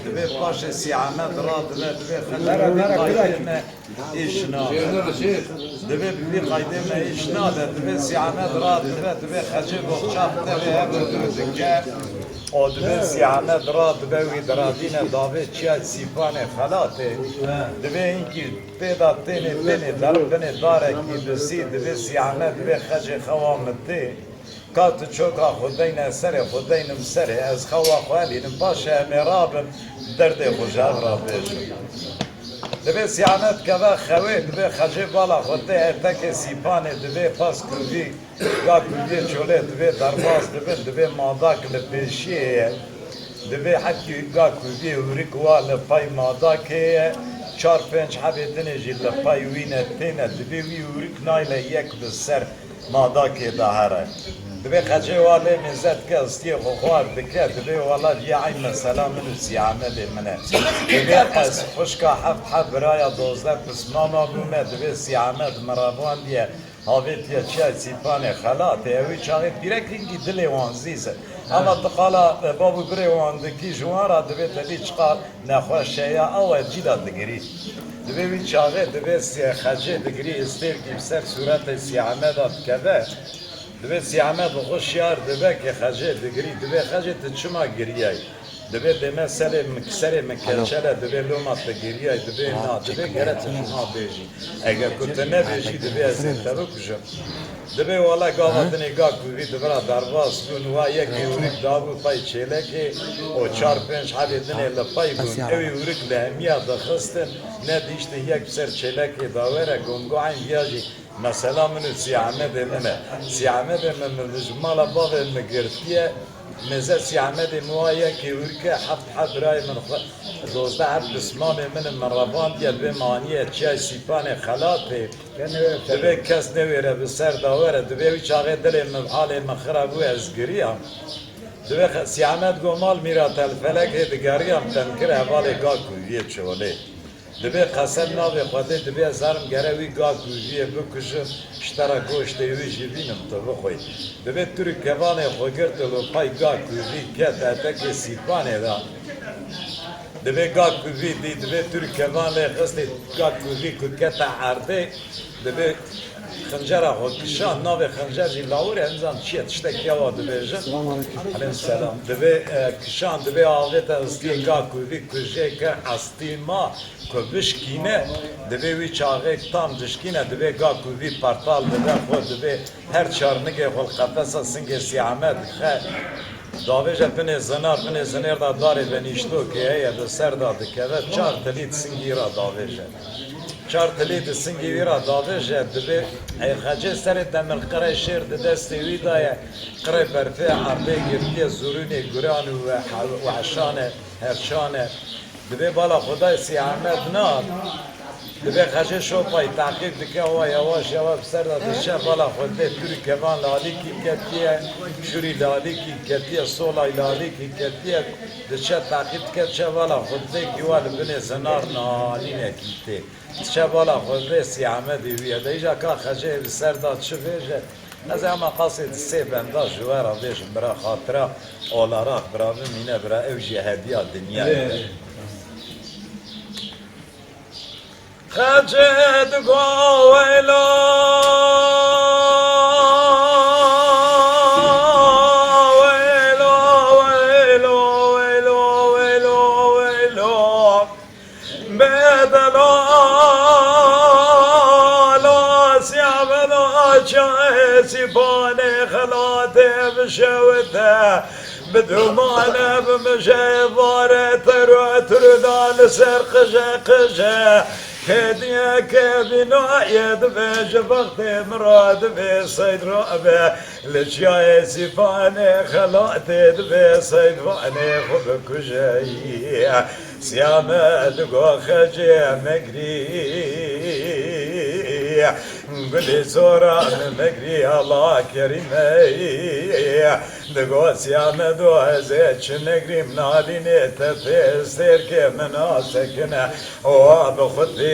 دبي باش سي عماد راد دبي خلي قايدنا إيشنا دبي ببي قايدنا إيشنا دبي سي عماد راد دبي خجيب وخشاب دبي هبر دوزكا او دبي سي عماد راد دبي ويدرادينا دافي تشيا سيفاني خلاته دبي إنكي تيدا تيني دربني دارك بسي دبي سي عماد دبي خجي خوامتي كات تشوكا خدينا سري خدينا مسري از خوا خوالي نباشا مرابم دردي خجاب رابيش دبي سيانات كذا خوي دبي خجي بالا خدي اتاك سيباني دبي باس كردي قا كردي چولي دبي درباز دبي ماداك لبيشي دبي حكي قا كردي وريك والا باي ماداك چار پنج حبي دنجي لباي وينه تينه دبي ويوريك نايله يك بالسر ماداك دهره دبي خجي والي من زاد كاستي خوار بكات دبي والله يا عين سلام من سي عمل منه دبي اس خشكا حب رايا دوزده بس ماما بومه دبي سي عمل مرابان دي هاويت يا چای سيبانه خلاته اوي چاغي ديركتنگي دلي وان زيزه اما تقالا بابو بري وان دكي جوارا دبي تلي چقال نخوش شيا او جيدا دغري دبي وي چاغي دبي سي خجي دغري استير كي بسر صورت سي عمل كذا دبي سي عماد خوش يار دبي كي خجي دغري دبي خجي تشما غرياي دبي دما سلام مكسره مكلشله دبي لوما تغرياي دبي نا دبي غرت شما بيجي اگر كنت نه بيجي دبي از تروكجم دبي والله قاعدني قاك في دبر درواز كن وا يك يوريك دابو باي چيلكي او 4 5 حبيدني لپاي بون اوي يوريك لهميا دخستن نه ديشت يك سر چيلكي داوره گونگو عين ياجي مثلا من سي عماد منه سي عماد من جمال باب المقرتيه مزه سي عماد موايا كي وركه حب راي من دوزده حب بسمام من مربان ديال بمانيه تشاي سيبان خلاطي دبي كاس نويره بسر داوره دبي ويشاغي دل من حال مخرب وازغريا دبي سي عماد قمال ميرات الفلك دغاريام تنكر حواله گاكو يچولي دبي قسم نابي خاطر دبي زارم گروي گاك ويه بكشم اشترا گوشت ويجي بينم تو بخوي دبي تري كوانه خوگرت لو پاي گاك ويه كات اتك سيبانه دا دبي گاك ويه دي دبي تري كوانه خستي گاك ويه كات عرضه دبي خنجره خود شان ناوی خنجر جی لاوره انزان چیت شتک یاوا دبیجه علیه السلام دبی کشان دبی آغیت استیگا کوی کجه که استیما کبشکینه دبی وی چاغه تام دشکینه دبی گا کوی پارتال دبی خود دبی هر چارنگه خود قفص سنگ سیامد خه داویج پنه زنر دا داره بنیشتو که هی به سر داده که چار تلیت سنگی را داویجه چار تلیت سنگی ویرا داویجه دبی ای خجه سر دمر قره شیر دستی وی دایه قره برفه عربه گرفتی زورونی گران و عشانه هرشانه دبی بالا خدای سی احمد ناد دبی خجه شو پای تعقیب دکه هوا یواش بسر دادشه بالا خدای توری کمان لالی کی کتیه شوری لالی کی کتیه سولای لالی کی کتیه دشه تعقیب کتشه بالا خدای گوال بنی زنار نالینه کیته دشه بالا خدای سی احمد ویه دیجا که خجه بسر داد شفیجه از اما قصد سه بنده جوارا بیشم برا خاطره اولاراق برا مینه برا اوجی هدیه دنیا خجد قويلو ويلو ويلو ويلو ويلو ويلو بدلو لا سيعملو شايسي باني خلاطي بشوته بدمانه بمشي ضاري تردال سر قجه هديه كبنا يدبي جبختي مراد بي صيد رؤبه لشياي سيفاني خلقتي دبي صيد فاني خب كجي سيامه دقو خجي مقري قولي زورا مقري الله كريمي دقوس يا مدو هزيتش نقري مناديني تفيز تيركي مناسكنا وبخدي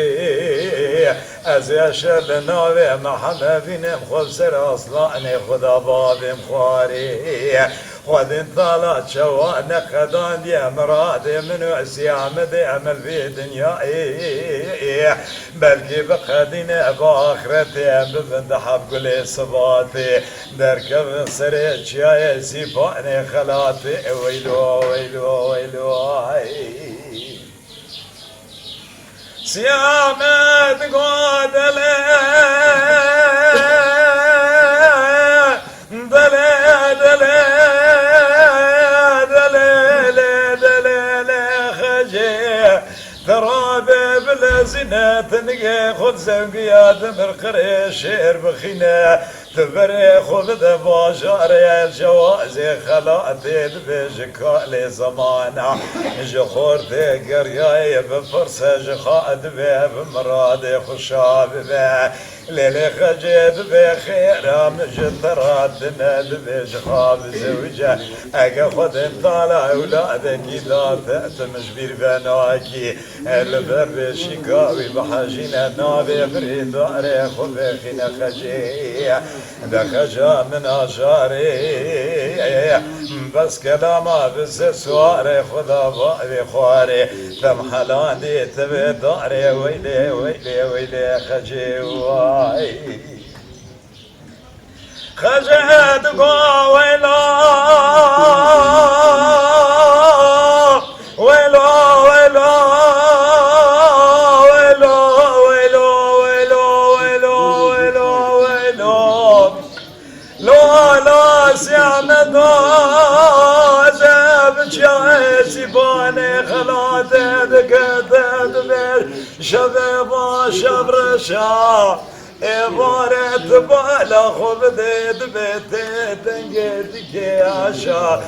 ازيشل ناوي محمدين مخبسر اصلاني خدا بابي مخاري خذ انطلت شوانا خدان يا مرادي من سيامد عمل في دنيا بلكي بخدنا باخرتي بفندحب كل صباتي دركب سريج يا سيفاني خلاتي ويلو ويلو ويلو سيامد قادلة ترابي بالزنا تنقي خذ زوجيا دمر قريشير بخينا تبري خذ دباشار يا الجوازي خلاتي دبيجكا لي زمانا جخور تقر يا بفرسة جخاد بي بمرادي خشاب بي ليلي خجيد بخير مجد رادنا دبيجخاب زوجة اقا خذ انطالع اولادك اذا تأتمش بيرباناكي البر شكاوي بحاجينا نابي بريد داري خبخينا خجي دخجا من اشاري بس كلاما بس سواري خدا باري خواري تم حلاندي تبي داري ويلي ويلي ويلي خجي واي خجي تقوى ويلا شبابا شبرشا إبارة بالا خبدت بيتي تنقيتك يا شا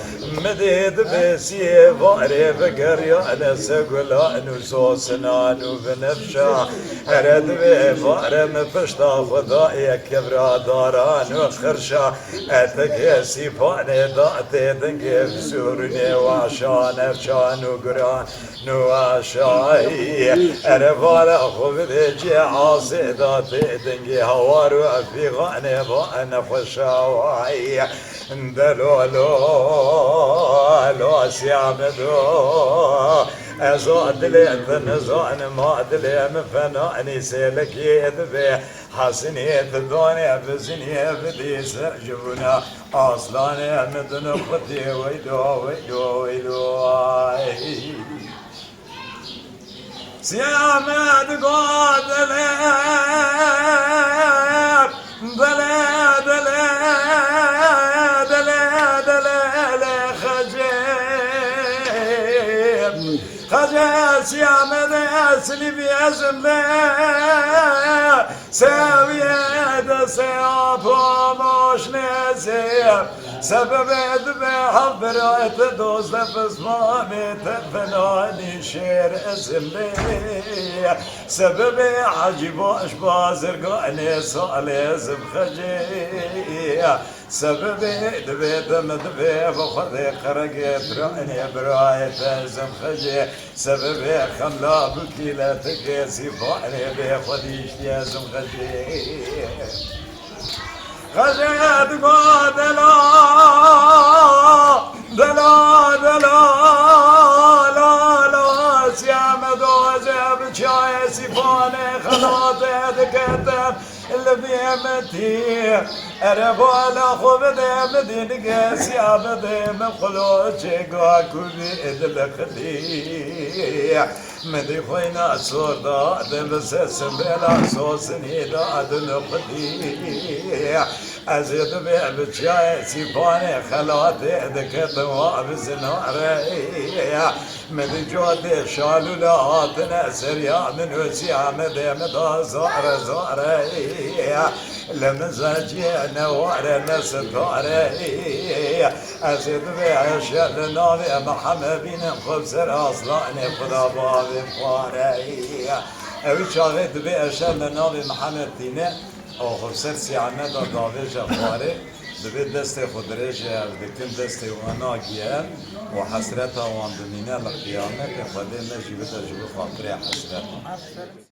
مديد بسي باري بقر يا نسقلا نسوس نانو بنفشا هرد بفار مفشتا خدايا كبرا داران وخرشا اتك سيفاني داتي تنقي بسورني وعشان افشان وقران نواشاي ارفال خبدت عاصي داتي تنقي هوارو في غاني بانا فشاواي دلولو لو سيعمدو ازود ليتن زون ما دليم فناني سيلك يدبي حسني الدنيا بزني بدي سرجونا اصلا مدن خدي ويلو ويلو ويلو سيامد قادلة دلة دلة دلة دلة خجل سيامد اسلي بيزم سوية دسياب ومش نسيب سبب بحب رأيت دوز نفس مامي تفناني شير اسمي سبب عجيب اشبا زرقاني صالي زبخجي سبب دبي دم دبي بخذي قرقي براني برايت زمخجي سبب خملا بكيلة تقيسي فاني بخذيش يا زمخجي خجيت قادلا دلا دلا لا لا سيام دوزي بشاي سيفاني خلاطي دكتم اللي بيمتي اربالا خبدي مدين قاسي عبدي من خلوشي قاكولي ادل خلي مدي خوينا صور داد بس سنبلا صوصني داد نقدي ازيد بيع بشاي سيفاني خلاتي دكتم وابزناري مدي جودي شالو لاتنا سريا من وسيا مدي مدى زار زاري لمزاجي نوار نستاري ازيد بيع شال نابي محمد بين خبزر اصلاني خدا بابي فاري اوي شاهد بيع شال نابي محمد دينه او خبزر سيعنا دا داويجا فاري دبي دستي خدريجة دكتم دستي وانا جيان وحسرتها وان دنينا لقيامة كفدين نجيبتها جيبو خاطري حسرتها